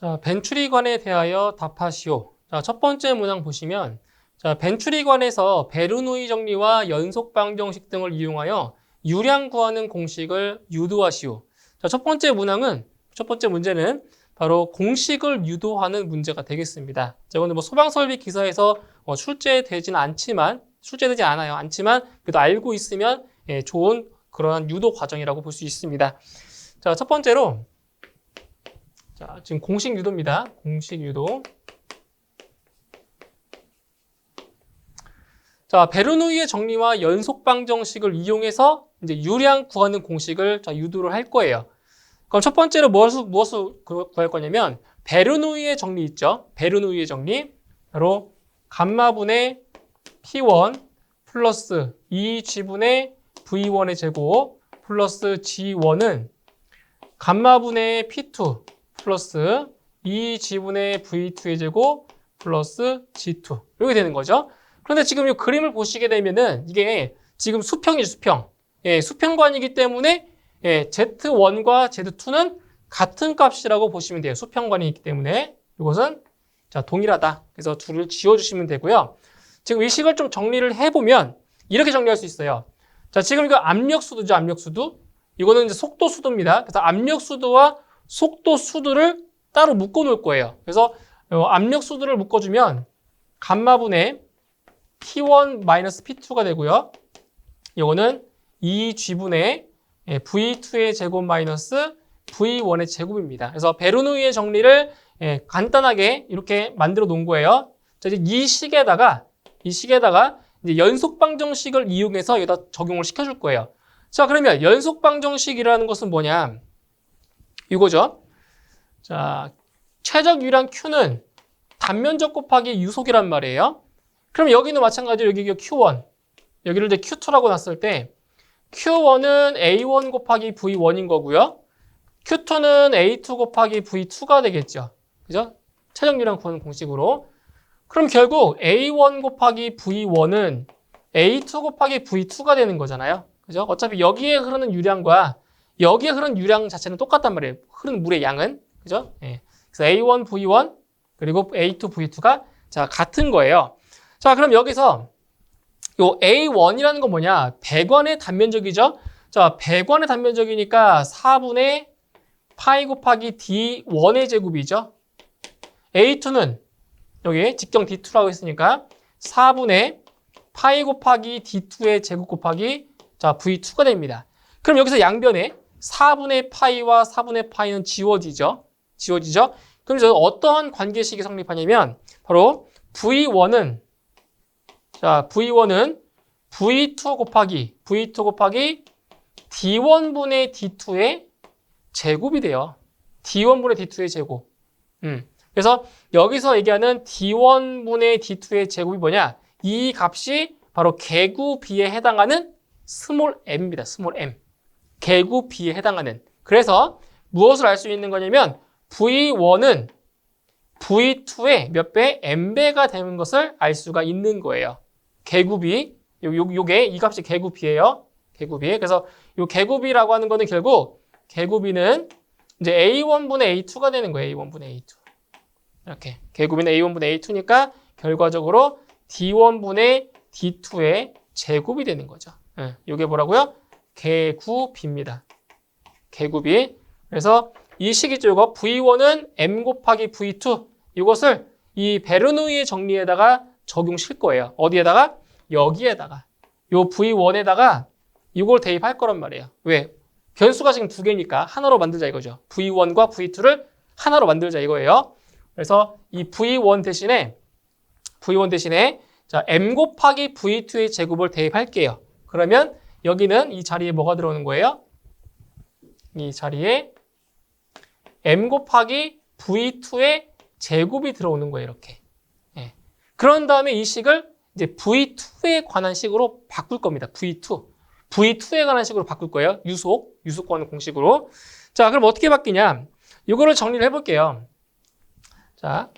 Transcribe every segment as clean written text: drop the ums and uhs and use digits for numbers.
자, 벤추리관에 대하여 답하시오. 자, 첫 번째 문항 보시면, 자, 벤추리관에서 베르노이 정리와 연속 방정식 등을 이용하여 유량 구하는 공식을 유도하시오. 자, 첫 번째 문제는 바로 공식을 유도하는 문제가 되겠습니다. 자, 이거는 뭐 소방설비 기사에서 출제되지 않지만 그래도 알고 있으면 좋은 그러한 유도 과정이라고 볼 수 있습니다. 자, 첫 번째로 자, 지금 공식 유도입니다. 공식 유도. 자, 베르노이의 정리와 연속 방정식을 이용해서 이제 유량 구하는 공식을 유도를 할 거예요. 그럼 첫 번째로 무엇을 구할 거냐면 베르노이의 정리 있죠? 베르노이의 정리. 바로 감마분의 P1 플러스 2G분의 V1의 제곱 플러스 G1은 감마분의 P2 플러스 2G분의 V2의 제곱 플러스 G2 이렇게 되는 거죠. 그런데 지금 이 그림을 보시게 되면은 이게 지금 수평이죠, 수평. 수평관이기 때문에 Z1과 Z2는 같은 값이라고 보시면 돼요. 수평관이기 때문에 이것은 자, 동일하다. 그래서 둘을 지워주시면 되고요. 지금 이 식을 좀 정리를 해보면 이렇게 정리할 수 있어요. 자, 지금 이거 압력수도죠, 압력수도. 이거는 이제 속도수도입니다. 그래서 압력수도와 속도수도를 따로 묶어 놓을 거예요. 그래서 압력수도를 묶어주면 감마분의 P1-P2가 되고요. 이거는 2G분의 V2의 제곱 마이너스 V1의 제곱입니다. 그래서 베르노이의 정리를 간단하게 이렇게 만들어 놓은 거예요. 자, 이제 이 식에다가 이제 연속 방정식을 이용해서 여기다 적용을 시켜줄 거예요. 자, 그러면 연속 방정식이라는 것은 뭐냐? 이거죠. 자, 최적 유량 Q는 단면적 곱하기 유속이란 말이에요. 그럼 여기는 마찬가지로 여기 Q1, 여기를 이제 Q2라고 놨을 때 Q1은 A1 곱하기 V1인 거고요. Q2는 A2 곱하기 V2가 되겠죠. 그죠? 최적 유량 구하는 공식으로. 그럼 결국 A1 곱하기 V1은 A2 곱하기 V2가 되는 거잖아요. 그죠? 어차피 여기에 흐르는 유량과 여기에 흐르는 유량 자체는 똑같단 말이에요. 흐르는 물의 양은. 그죠? 그래서 A1 V1 그리고 A2 V2가 자, 같은 거예요. 자, 그럼 여기서 요 A1이라는 건 뭐냐? 배관의 단면적이죠? 자, 배관의 단면적이니까 4분의 파이 곱하기 D1의 제곱이죠. A2는 여기 직경 D2라고 했으니까 4분의 파이 곱하기 D2의 제곱 곱하기 자, V2가 됩니다. 그럼 여기서 양변에 4분의 파이와 4분의 파이는 지워지죠. 그럼 저 어떠한 관계식이 성립하냐면 바로 V1은 V2 곱하기 D1분의 D2의 제곱이 돼요. D1분의 D2의 제곱. 그래서 여기서 얘기하는 D1분의 D2의 제곱이 뭐냐? 이 값이 바로 개구 B에 해당하는 스몰 m입니다. 스몰 m. 개구 B에 해당하는. 그래서 무엇을 알 수 있는 거냐면 V1은 V2의 몇 배? m배가 되는 것을 알 수가 있는 거예요. 개구 B. 요게 이 값이 개구 B예요. 개구 B. 그래서 요 개구 B라고 하는 거는 결국 개구 B는 이제 A1분의 A2가 되는 거예요. A1분의 A2. 이렇게. 개구 B는 A1분의 A2니까 결과적으로 D1분의 D2의 제곱이 되는 거죠. 요게 뭐라고요? 개구 B입니다. 개구 B. 그래서 이 식이죠. 이거 V1은 M 곱하기 V2. 이것을 이 베르노이의 정리에다가 적용실 거예요. 어디에다가? 여기에다가. 요 V1에다가 이걸 대입할 거란 말이에요. 왜? 변수가 지금 두 개니까 하나로 만들자 이거죠. V1과 V2를 하나로 만들자 이거예요. 그래서 이 V1 대신에 자, M 곱하기 V2의 제곱을 대입할게요. 그러면 여기는 이 자리에 뭐가 들어오는 거예요? 이 자리에 M 곱하기 V2의 제곱이 들어오는 거예요. 이렇게. 그런 다음에 이 식을 이제 V2에 관한 식으로 바꿀 겁니다. V2에 관한 식으로 바꿀 거예요. 유속 구하는 공식으로. 자, 그럼 어떻게 바뀌냐? 이거를 정리를 해볼게요. 자,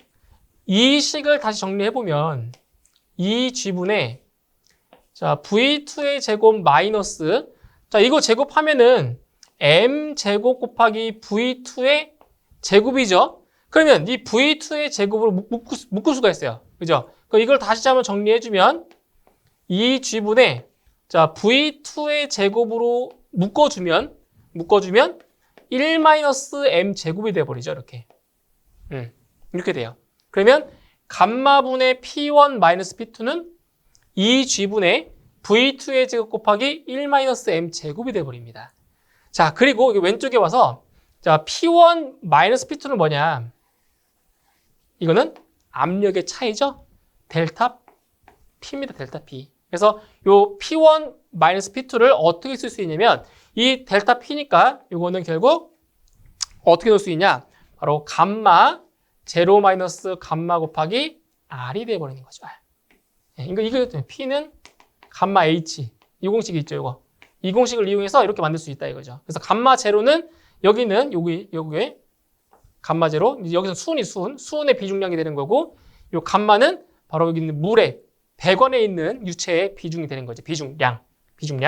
이 식을 다시 정리해보면 2G분의 자, V2의 제곱 마이너스 자, 이거 제곱하면은 M 제곱 곱하기 V2의 제곱이죠. 그러면 이 V2의 제곱으로 묶을 수가 있어요. 그죠? 그럼 이걸 다시 한번 정리해주면 이 G분의 자, V2의 제곱으로 묶어주면 1-M 제곱이 돼버리죠. 이렇게. 이렇게 돼요. 그러면 감마분의 P1 마이너스 P2는 이 G분의 V2의 제곱 곱하기 1-M 제곱이 돼버립니다. 자, 그리고 왼쪽에 와서 자, P1 마이너스 P2는 뭐냐? 이거는 압력의 차이죠? 델타 P입니다. 델타 P. 그래서 요 P1 마이너스 P2를 어떻게 쓸 수 있냐면 이 델타 P니까 이거는 결국 어떻게 넣을 수 있냐? 바로 감마 제로 마이너스 감마 곱하기 R이 돼버리는 거죠. 이거 P는 감마 H. 이 공식이 있죠, 이거. 이 공식을 이용해서 이렇게 만들 수 있다 이거죠. 그래서 감마 제로는 여기는 여기에 감마 제로, 여기서 수은의 비중량이 되는 거고, 요 감마는 바로 여기 있는 물의 배관에 있는 유체의 비중이 되는 거죠. 비중량.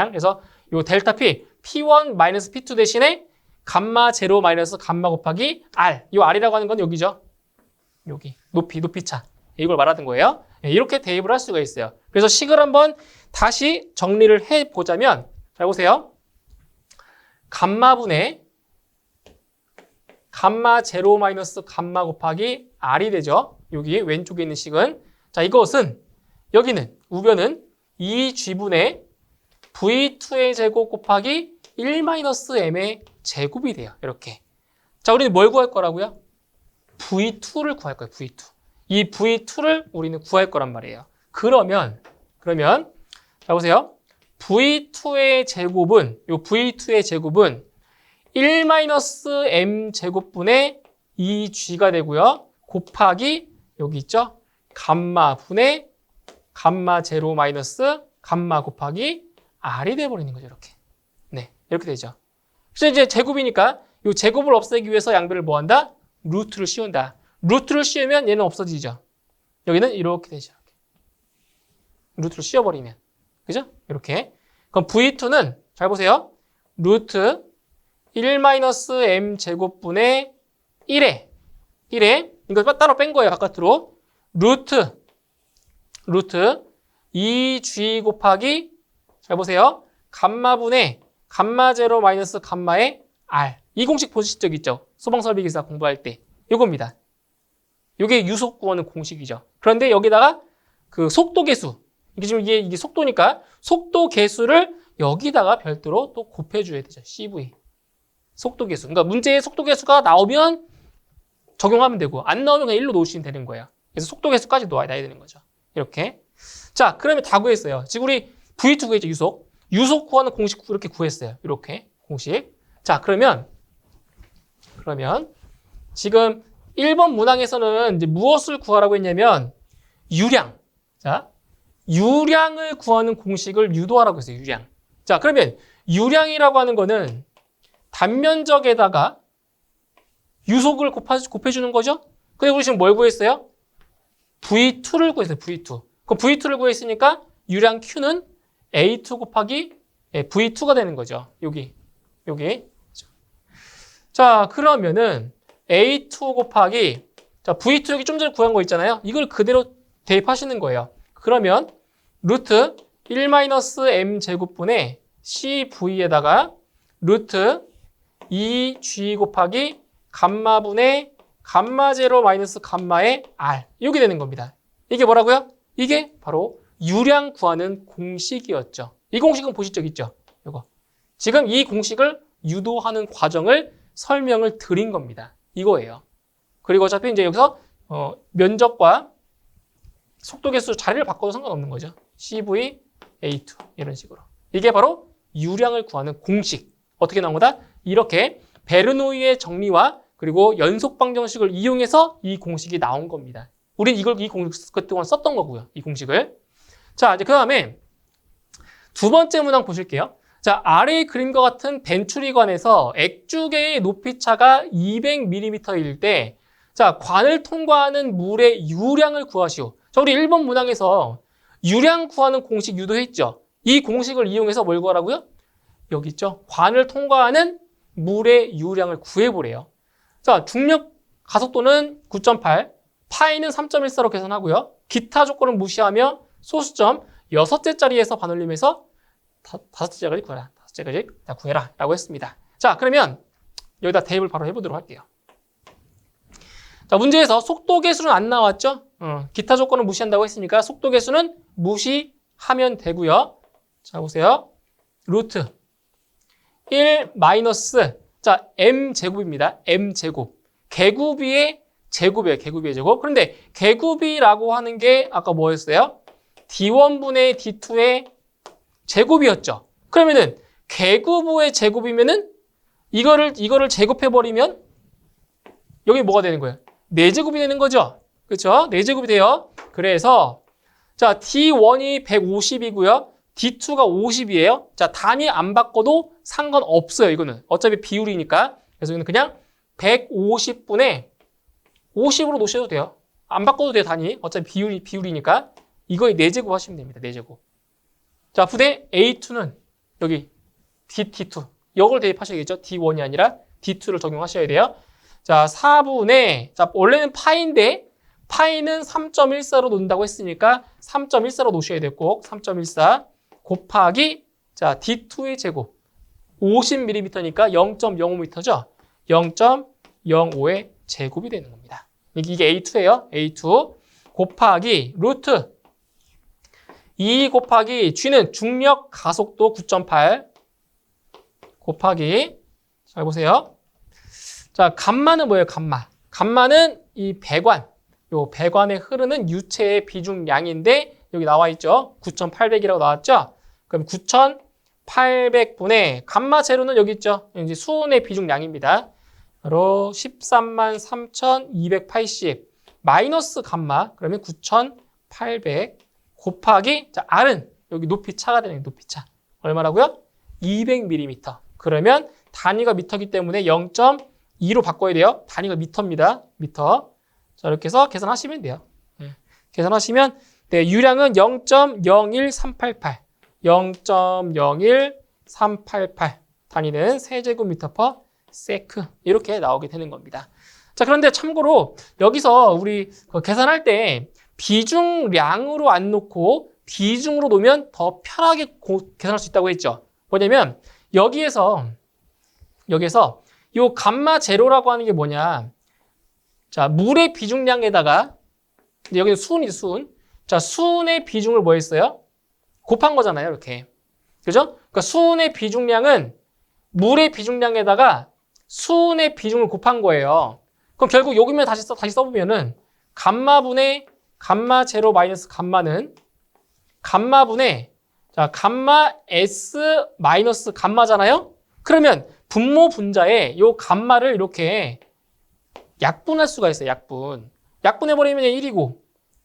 그래서 요 델타 P, P1 마이너스 P2 대신에 감마 제로 마이너스 감마 곱하기 R. 요 R이라고 하는 건 여기죠. 여기 높이차. 이걸 말하는 거예요. 이렇게 대입을 할 수가 있어요. 그래서 식을 한번 다시 정리를 해보자면, 잘 보세요. 감마분의 감마 제로 마이너스 감마 곱하기 R이 되죠. 여기 왼쪽에 있는 식은. 자, 이것은 여기는 우변은 2G분의 V2의 제곱 곱하기 1-M의 제곱이 돼요. 이렇게. 자, 우리는 뭘 구할 거라고요? V2를 구할 거예요. V2. 이 V2를 우리는 구할 거란 말이에요. 그러면 자 보세요. V2의 제곱은 1-M 제곱분의 2G가 되고요. 곱하기 여기 있죠? 감마분의 감마 제로 마이너스 감마 곱하기 R이 돼버리는 거죠. 이렇게. 네, 이렇게 되죠. 그래서 이제 제곱이니까 이 제곱을 없애기 위해서 양변을 뭐 한다? 루트를 씌운다. 루트를 씌우면 얘는 없어지죠. 여기는 이렇게 되죠. 이렇게. 루트를 씌워버리면. 그죠? 이렇게. 그럼 V2는 잘 보세요. 루트 1-M 제곱분의 1에 이거 따로 뺀 거예요. 바깥으로. 루트 2G 곱하기 잘 보세요. 감마분의 감마 제로 마이너스 감마의 R. 이 공식 보실 적 있죠? 소방설비기사 공부할 때. 이겁니다. 이게 유속 구하는 공식이죠. 그런데 여기다가 그 속도 계수. 이게 지금 이게 속도니까 속도 계수를 여기다가 별도로 또 곱해줘야 되죠. CV. 속도 계수. 그러니까 문제에 속도 계수가 나오면 적용하면 되고 안 나오면 그냥 1로 놓으시면 되는 거예요. 그래서 속도 계수까지 놓아야 되는 거죠. 이렇게. 자, 그러면 다 구했어요. 지금 우리 V2 구했죠, 유속. 유속 구하는 공식 이렇게 구했어요. 이렇게 공식. 자, 그러면 지금 1번 문항에서는 이제 무엇을 구하라고 했냐면 유량. 자, 유량을 구하는 공식을 유도하라고 했어요. 유량. 자, 그러면 유량이라고 하는 거는 단면적에다가 유속을 곱해주는 거죠? 근데 우리 지금 뭘 구했어요? V2를 구했어요. V2. 그럼 V2를 구했으니까 유량 Q는 A2 곱하기 V2가 되는 거죠. 여기. 자, 그러면은 A2 곱하기 자, V2 여기 좀 전에 구한 거 있잖아요. 이걸 그대로 대입하시는 거예요. 그러면 루트 1-M 제곱분의 CV에다가 루트 2G 곱하기 감마분의 감마 제로 마이너스 감마의 R. 이렇게 되는 겁니다. 이게 뭐라고요? 이게 바로 유량 구하는 공식이었죠. 이 공식은 보실 적 있죠? 이거. 지금 이 공식을 유도하는 과정을 설명을 드린 겁니다. 이거예요. 그리고 어차피 이제 여기서 면적과 속도 개수 자리를 바꿔도 상관없는 거죠. CV, A2 이런 식으로. 이게 바로 유량을 구하는 공식. 어떻게 나온 거다? 이렇게 베르노이의 정리와 그리고 연속 방정식을 이용해서 이 공식이 나온 겁니다. 우린 이 공식 그동안 썼던 거고요. 이 공식을. 자, 이제 그 다음에 두 번째 문항 보실게요. 자, 아래의 그림과 같은 벤추리관에서 액주계의 높이차가 200mm일 때, 자, 관을 통과하는 물의 유량을 구하시오. 자, 우리 1번 문항에서 유량 구하는 공식 유도했죠. 이 공식을 이용해서 뭘 구하라고요? 여기 있죠. 관을 통과하는 물의 유량을 구해보래요. 자, 중력 가속도는 9.8, 파이는 3.14로 계산하고요. 기타 조건을 무시하며 소수점 6째 자리에서 반올림해서 5째 자리까지 구해라. 5째 자리까지 구해라. 라고 했습니다. 자, 그러면 여기다 대입을 바로 해보도록 할게요. 자, 문제에서 속도 계수는 안 나왔죠? 기타 조건을 무시한다고 했으니까 속도 계수는 무시하면 되고요. 자, 보세요. 루트 1 마이너스, 자, m제곱입니다. m제곱. 개구비의 제곱이에요. 개구비의 제곱. 그런데 개구비라고 하는 게 아까 뭐였어요? d1분의 d2의 제곱이었죠. 그러면은 개구부의 제곱이면은 이거를 제곱해버리면 여기 뭐가 되는 거예요? 4제곱이 되는 거죠. 그렇죠? 4제곱이 돼요. 그래서 자, d1이 150이고요. d2가 50이에요. 자, 단위 안 바꿔도 상관없어요. 이거는 어차피 비율이니까. 그래서 이거는 그냥 150분의 50으로 놓으셔도 돼요. 안 바꿔도 돼요, 단위. 어차피 비율이니까. 이거에 4제곱 하시면 됩니다. 4제곱. 자, 부대 A2는 여기 D2. 이걸 대입하셔야겠죠. D1이 아니라 D2를 적용하셔야 돼요. 자, 4분의, 자, 원래는 파인데, 파이는 3.14로 놓는다고 했으니까 3.14로 놓으셔야 돼요. 꼭 3.14 곱하기, 자, D2의 제곱. 50mm니까 0.05m죠. 0.05의 제곱이 되는 겁니다. 이게 A2예요. A2 곱하기 루트 2 곱하기 G는 중력 가속도 9.8 곱하기, 잘 보세요. 자, 감마는 뭐예요? 감마. 감마는 이 배관, 요 배관에 흐르는 유체의 비중량인데 여기 나와 있죠. 9,800이라고 나왔죠. 그럼 9,800분의 감마 재료는 여기 있죠. 이제 수온의 비중량입니다. 바로 133,280 마이너스 감마, 그러면 9,800 곱하기, 자, R은 여기 높이 차가 되는 높이 차. 얼마라고요? 200mm. 그러면 단위가 미터이기 때문에 0.2로 바꿔야 돼요. 단위가 미터입니다. 미터. 자, 이렇게 해서 계산하시면 돼요. 계산하시면, 네, 유량은 0.01388. 0.01388. 단위는 세제곱미터 퍼 세크. 이렇게 나오게 되는 겁니다. 자, 그런데 참고로 여기서 우리 계산할 때 비중량으로 안 놓고 비중으로 놓으면 더 편하게 계산할 수 있다고 했죠. 뭐냐면 여기에서 요 감마 제로라고 하는 게 뭐냐. 자, 물의 비중량에다가 여기는 수은이죠, 수은. 자, 수은의 비중을 뭐 했어요? 곱한 거잖아요, 이렇게. 그죠? 그러니까 수은의 비중량은 물의 비중량에다가 수은의 비중을 곱한 거예요. 그럼 결국 여기면 다시 써보면은 감마분의 감마 제로 마이너스 감마는 감마분의, 자, 감마 S 마이너스 감마잖아요? 그러면 분모 분자에 요 감마를 이렇게 약분할 수가 있어요, 약분. 약분해버리면 1이고,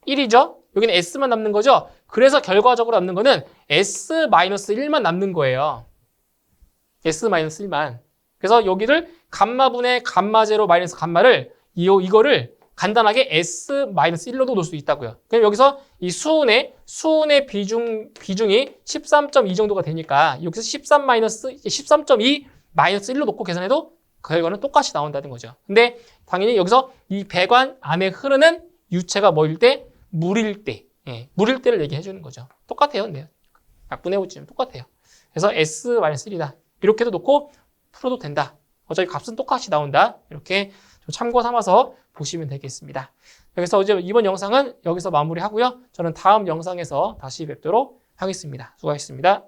1이죠? 여기는 S만 남는 거죠? 그래서 결과적으로 남는 거는 S 마이너스 1만 남는 거예요. S 마이너스 1만. 그래서 여기를 감마분의 감마 제로 마이너스 감마를 이거를 간단하게 S 마이너스 1로도 놓을 수 있다고요. 그럼 여기서 이 수은의 비중이 13.2 정도가 되니까 여기서 13.2 마이너스 1로 놓고 계산해도 그 결과는 똑같이 나온다는 거죠. 근데 당연히 여기서 이 배관 안에 흐르는 유체가 뭐일 때? 물일 때. 예, 물일 때를 얘기해 주는 거죠. 똑같아요. 근데 약분해보시면 똑같아요. 그래서 S-1이다. 이렇게도 놓고 풀어도 된다. 어차피 값은 똑같이 나온다. 이렇게 좀 참고 삼아서 보시면 되겠습니다. 그래서 이제 이번 영상은 여기서 마무리하고요. 저는 다음 영상에서 다시 뵙도록 하겠습니다. 수고하셨습니다.